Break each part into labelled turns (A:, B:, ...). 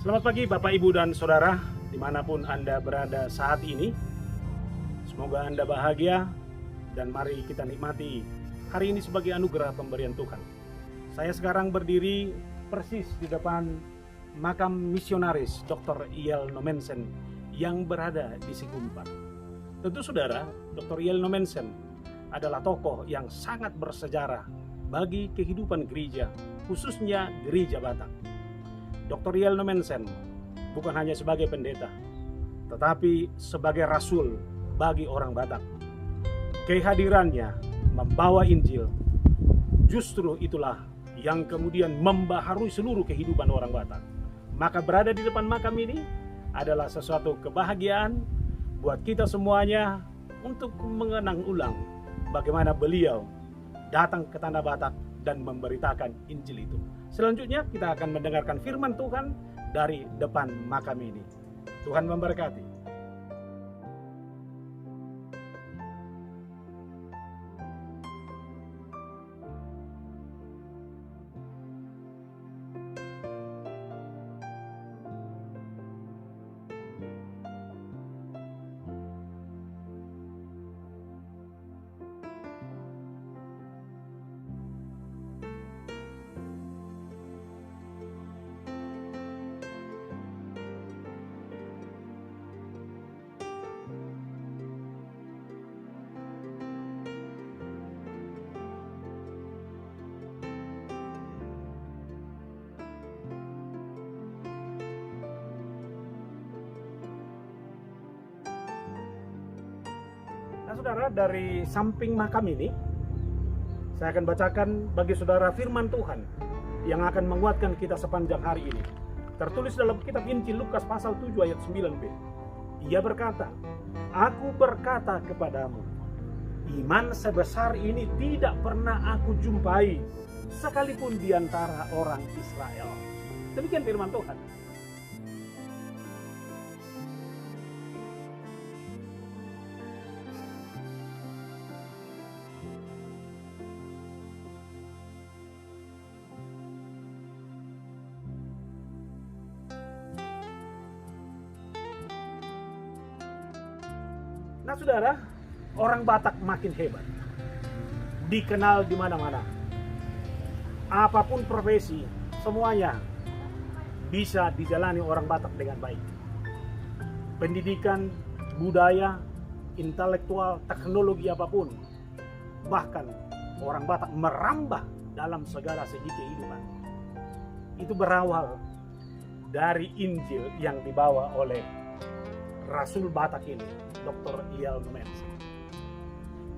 A: Selamat pagi Bapak, Ibu, dan Saudara, dimanapun Anda berada saat ini. Semoga Anda bahagia, dan mari kita nikmati hari ini sebagai anugerah pemberian Tuhan. Saya sekarang berdiri persis di depan makam misionaris Dr. E.L. Nommensen yang berada di Sigumpa. Tentu saudara, Dr. E.L. Nommensen adalah tokoh yang sangat bersejarah bagi kehidupan gereja, khususnya gereja Batak. Dr. E.L. Nommensen bukan hanya sebagai pendeta, tetapi sebagai rasul bagi orang Batak. Kehadirannya membawa Injil, justru itulah yang kemudian membaharui seluruh kehidupan orang Batak. Maka berada di depan makam ini adalah sesuatu kebahagiaan buat kita semuanya untuk mengenang ulang bagaimana beliau datang ke tanah Batak dan memberitakan Injil itu. Selanjutnya kita akan mendengarkan firman Tuhan dari depan makam ini. Tuhan memberkati. Nah saudara, dari samping makam ini saya akan bacakan bagi saudara firman Tuhan yang akan menguatkan kita sepanjang hari ini. Tertulis dalam kitab Injil Lukas pasal 7 ayat 9b. Ia berkata, "Aku berkata kepadamu, iman sebesar ini tidak pernah aku jumpai sekalipun di antara orang Israel." Demikian firman Tuhan. Nah saudara, orang Batak makin hebat, dikenal di mana-mana. Apapun profesi, semuanya bisa dijalani orang Batak dengan baik. Pendidikan, budaya, intelektual, teknologi apapun, bahkan orang Batak merambah dalam segala segi kehidupan. Itu berawal dari Injil yang dibawa oleh Rasul Batak ini, Dr. E.L. Nommensen.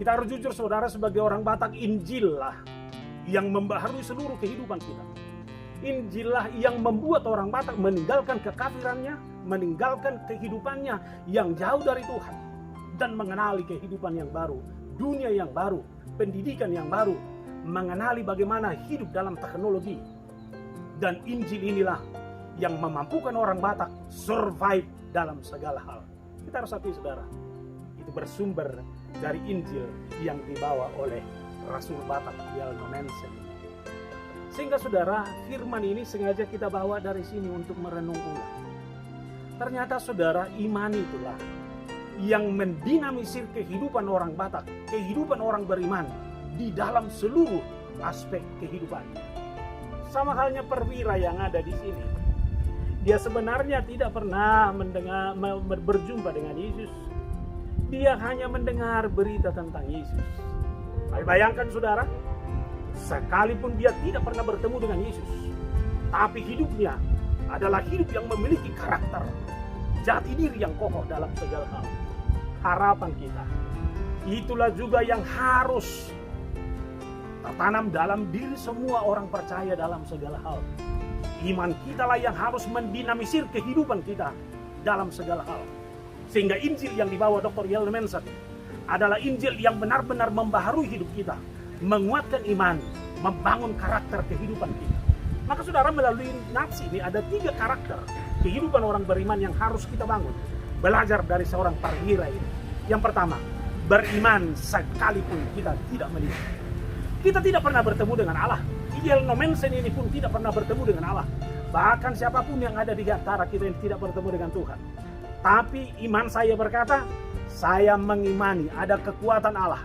A: Kita harus jujur saudara, sebagai orang Batak, Injil lah yang membaharui seluruh kehidupan kita. Injil lah yang membuat orang Batak meninggalkan kekafirannya, meninggalkan kehidupannya yang jauh dari Tuhan, dan mengenali kehidupan yang baru, dunia yang baru, pendidikan yang baru, mengenali bagaimana hidup dalam teknologi. Dan Injil inilah yang memampukan orang Batak survive dalam segala hal. Kita harus akui saudara, itu bersumber dari Injil yang dibawa oleh Rasul Batak E.L. Nommensen. Sehingga saudara, firman ini sengaja kita bawa dari sini untuk merenung ulang. Ternyata saudara, iman itulah yang mendinamisir kehidupan orang Batak, kehidupan orang beriman di dalam seluruh aspek kehidupannya. Sama halnya perwira yang ada di sini. Dia sebenarnya tidak pernah berjumpa dengan Yesus. Dia hanya mendengar berita tentang Yesus. Bayangkan saudara, sekalipun dia tidak pernah bertemu dengan Yesus, tapi hidupnya adalah hidup yang memiliki karakter, jati diri yang kokoh dalam segala hal. Harapan kita, itulah juga yang harus tertanam dalam diri semua orang percaya dalam segala hal. Iman kita lah yang harus mendinamisir kehidupan kita dalam segala hal. Sehingga Injil yang dibawa Dr. E.L. Nommensen adalah Injil yang benar-benar membaharui hidup kita, menguatkan iman, membangun karakter kehidupan kita. Maka saudara, melalui nats ini ada 3 karakter kehidupan orang beriman yang harus kita bangun. Belajar dari seorang perwira ini. Yang pertama, beriman sekalipun kita tidak melihat. Kita tidak pernah bertemu dengan Allah. E.L. Nommensen ini pun tidak pernah bertemu dengan Allah. Bahkan siapapun yang ada di antara kita yang tidak bertemu dengan Tuhan. Tapi iman saya berkata, saya mengimani ada kekuatan Allah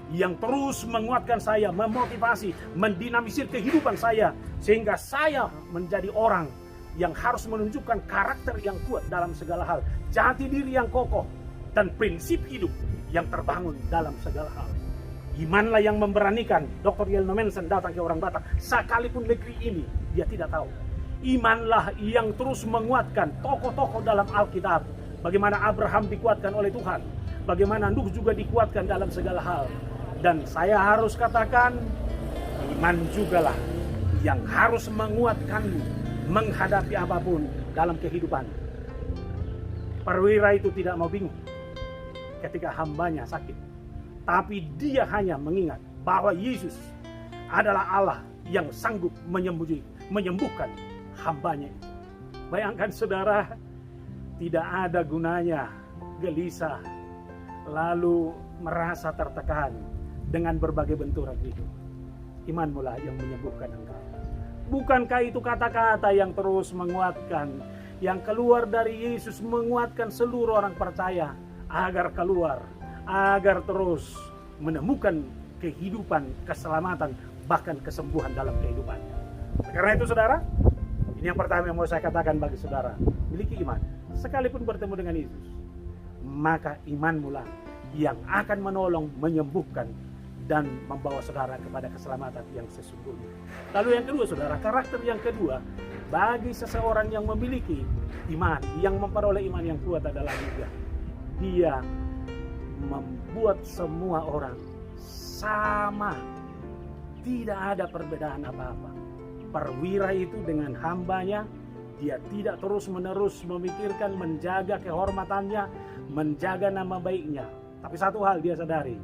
A: yang terus menguatkan saya, memotivasi, mendinamisir kehidupan saya. Sehingga saya menjadi orang yang harus menunjukkan karakter yang kuat dalam segala hal. Jati diri yang kokoh dan prinsip hidup yang terbangun dalam segala hal. Imanlah yang memberanikan Dr. Yelno Mensen datang ke orang Batak. Sekalipun negeri ini dia tidak tahu. Imanlah yang terus menguatkan tokoh-tokoh dalam Alkitab. Bagaimana Abraham dikuatkan oleh Tuhan. Bagaimana Nuh juga dikuatkan dalam segala hal. Dan saya harus katakan, iman jugalah yang harus menguatkanmu menghadapi apapun dalam kehidupan. Perwira itu tidak mau bingung ketika hambanya sakit. Tapi dia hanya mengingat bahwa Yesus adalah Allah yang sanggup menyembuhkan hambanya itu. Bayangkan saudara, tidak ada gunanya gelisah lalu merasa tertekan dengan berbagai benturan hidup. Imanmulah yang menyembuhkan engkau. Bukankah itu kata-kata yang terus menguatkan, yang keluar dari Yesus menguatkan seluruh orang percaya agar keluar, agar terus menemukan kehidupan, keselamatan, bahkan kesembuhan dalam kehidupannya. Karena itu saudara, ini yang pertama yang mau saya katakan bagi saudara, miliki iman. Sekalipun bertemu dengan Yesus, maka imanmulah yang akan menolong, menyembuhkan, dan membawa saudara kepada keselamatan yang sesungguhnya. Lalu yang kedua saudara, karakter yang kedua bagi seseorang yang memiliki iman, yang memperoleh iman yang kuat adalah juga dia membuat semua orang sama, tidak ada perbedaan apa-apa. Perwira itu dengan hambanya, dia tidak terus-menerus memikirkan menjaga kehormatannya, menjaga nama baiknya. Tapi satu hal dia sadari,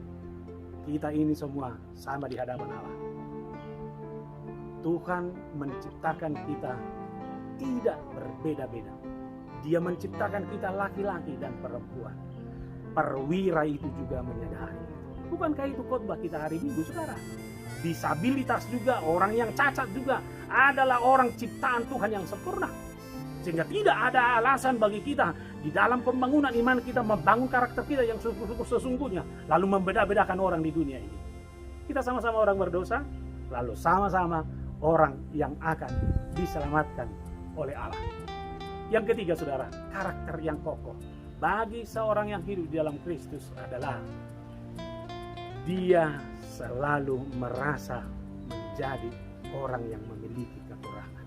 A: kita ini semua sama di hadapan Allah. Tuhan menciptakan kita tidak berbeda-beda. Dia menciptakan kita laki-laki dan perempuan. Perwira itu juga menyadari. Bukankah itu khotbah kita hari Minggu, saudara? Disabilitas juga, orang yang cacat juga adalah orang ciptaan Tuhan yang sempurna. Sehingga tidak ada alasan bagi kita di dalam pembangunan iman kita membangun karakter kita yang sesungguhnya, lalu membeda-bedakan orang di dunia ini. Kita sama-sama orang berdosa, lalu sama-sama orang yang akan diselamatkan oleh Allah. Yang ketiga saudara, karakter yang kokoh bagi seorang yang hidup di dalam Kristus adalah dia selalu merasa menjadi orang yang memiliki kekurangan.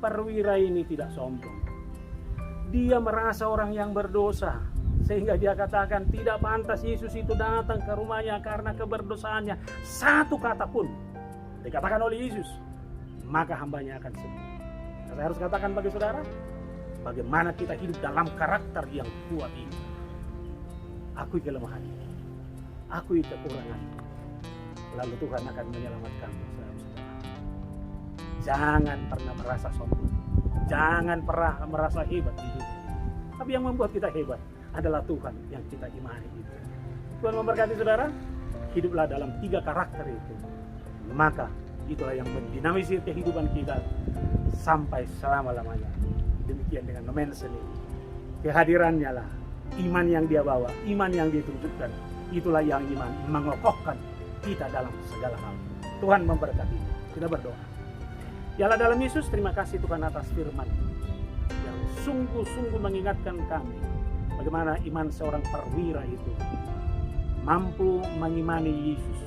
A: Perwira ini tidak sombong. Dia merasa orang yang berdosa, sehingga dia katakan tidak pantas Yesus itu datang ke rumahnya karena keberdosaannya. Satu kata pun dikatakan oleh Yesus, maka hambanya akan sembuh. Saya harus katakan bagi saudara, bagaimana kita hidup dalam karakter yang kuat ini. Akui kelemahan, akui kekurangan, lalu Tuhan akan menyelamatkan saudara. Jangan pernah merasa sombong, jangan pernah merasa hebat di dunia. Tapi yang membuat kita hebat adalah Tuhan yang kita imani itu. Tuhan memberkati saudara, hiduplah dalam 3 karakter itu. Maka itulah yang mendinamisir kehidupan kita sampai selama-lamanya. Demikian dengan Mensen ini. Kehadirannya lah, iman yang dia bawa, iman yang dia tunjukkan, itulah yang iman mengokohkan kita dalam segala hal. Tuhan memberkati. Kita berdoa. Ya Allah dalam Yesus, terima kasih Tuhan atas firman yang sungguh-sungguh mengingatkan kami bagaimana iman seorang perwira itu mampu mengimani Yesus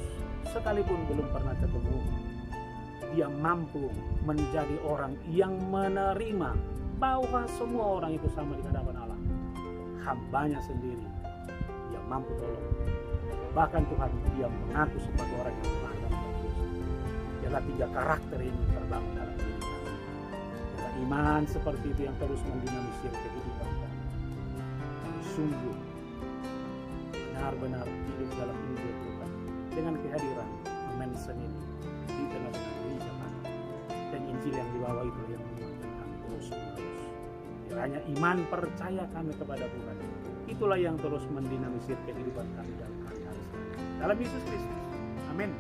A: sekalipun belum pernah ketemu. Dia mampu menjadi orang yang menerima bahwa semua orang itu sama di hadapan Allah. Hambanya sendiri yang mampu tolong. Bahkan Tuhan dia mengaku sebagai orang yang melanggar berdosa. Ialah 3 karakter ini terbangun dalam diri kami. Ialah iman seperti itu yang terus mendinamisir kehidupan kami. Sungguh benar-benar hidup dalam Injil Tuhan dengan kehadiran Mensen ini di tengah-tengah gereja kami. Dan Injil yang dibawa itu yang menguatkan kami terus-menerus. Kiranya iman percaya kami kepada Tuhan, itulah yang terus mendinamisir kehidupan kami dalam hari-hari. Dalam Yesus Kristus. Amin.